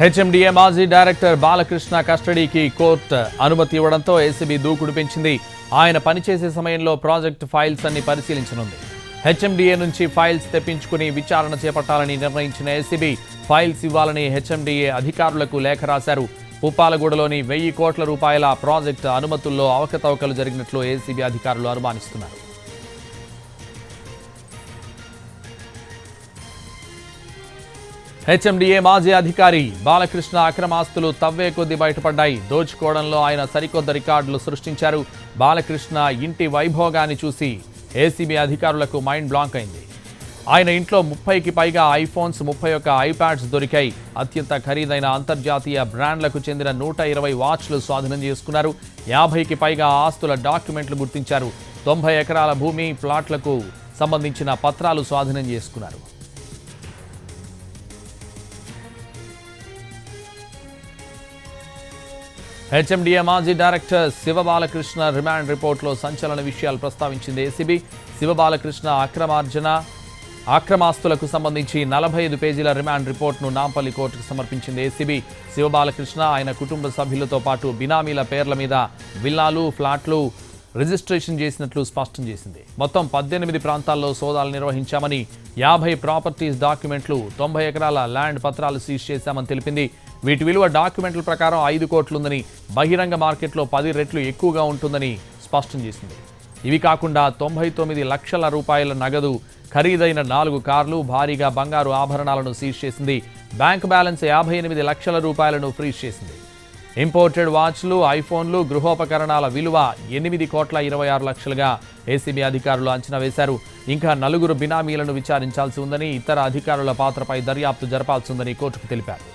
HMDA మాజీ director Balakrishna కస్టడీకి court అనుమతి ఇవ్వడంతో ఏసీబీ దూకుడు పెంచింది. ఆయన పనిచేసే సమయంలో ప్రాజెక్టు ఫైల్స్ అన్ని పరిశీలించనుంది. హెచ్ఎండిఏ నుంచి ఫైల్స్ తెప్పించుకుని విచారణ చేపట్టాలని నిర్ణయించిన ఏసీబీ ఫైల్స్ ఇవ్వాలని హెచ్ఎండిఏ అధికారులకు లేఖ రాశారు. పుప్పాలగూడలోని 1000 కోట్ల రూపాయల ప్రాజెక్టు అనుమతుల్లో అవకతవకలు జరిగినట్లు ఏసీబీ అధికారులు అనుమానిస్తున్నారు. హెచ్ఎండిఏ మాజీ అధికారి బాలకృష్ణ అక్రమాస్తులు తవ్వే కొద్దీ బయటపడ్డాయి. దోచుకోవడంలో ఆయన సరికొత్త రికార్డులు సృష్టించారు. బాలకృష్ణ ఇంటి వైభోగాన్ని చూసి ఏసీబీ అధికారులకు మైండ్ బ్లాంక్ అయింది. ఆయన ఇంట్లో 30కి పైగా ఐఫోన్స్, 31 ఐప్యాడ్స్ దొరికాయి. అత్యంత ఖరీదైన అంతర్జాతీయ బ్రాండ్లకు చెందిన 120 వాచ్లు స్వాధీనం చేసుకున్నారు. 50కి పైగా ఆస్తుల డాక్యుమెంట్లు గుర్తించారు. 90 ఎకరాల భూమి, ప్లాట్లకు సంబంధించిన పత్రాలు స్వాధీనం చేసుకున్నారు. హెచ్ఎండిఏ మాజీ డైరెక్టర్ శివబాలకృష్ణ రిమాండ్ రిపోర్టులో సంచలన విషయాలు ప్రస్తావించింది ఏసీబీ. శివబాలకృష్ణ అక్రమాస్తులకు సంబంధించి 45 పేజీల రిమాండ్ రిపోర్టును నాంపల్లి కోర్టుకు సమర్పించింది ఏసీబీ. శివబాలకృష్ణ ఆయన కుటుంబ సభ్యులతో పాటు బినామీల పేర్ల మీద విల్లాలు, ఫ్లాట్లు రిజిస్ట్రేషన్ చేసినట్లు స్పష్టం చేసింది. మొత్తం 18 ప్రాంతాల్లో సోదాలు నిర్వహించామని, 50 ప్రాపర్టీస్ డాక్యుమెంట్లు, 90 ఎకరాల ల్యాండ్ పత్రాలు సీజ్ చేశామని తెలిపింది. వీటి విలువ డాక్యుమెంట్ల ప్రకారం 5 కోట్లుందని, బహిరంగ మార్కెట్లో 10 రెట్లు ఎక్కువగా ఉంటుందని స్పష్టం చేసింది. ఇవి కాకుండా 99 లక్షల రూపాయల నగదు, ఖరీదైన 4 కార్లు, భారీగా బంగారు ఆభరణాలను సీజ్ చేసింది. బ్యాంక్ బ్యాలెన్స్ 58 లక్షల రూపాయలను ఫ్రీజ్ చేసింది. ఇంపోర్టెడ్ వాచ్లు, ఐఫోన్లు, గృహోపకరణాల విలువ 8,26 లక్షలుగా ఏసీబీ అధికారులు అంచనా వేశారు. ఇంకా 4 బినామీలను విచారించాల్సి ఉందని, ఇతర అధికారుల పాత్రపై దర్యాప్తు జరపాల్సి ఉందని కోర్టుకు తెలిపారు.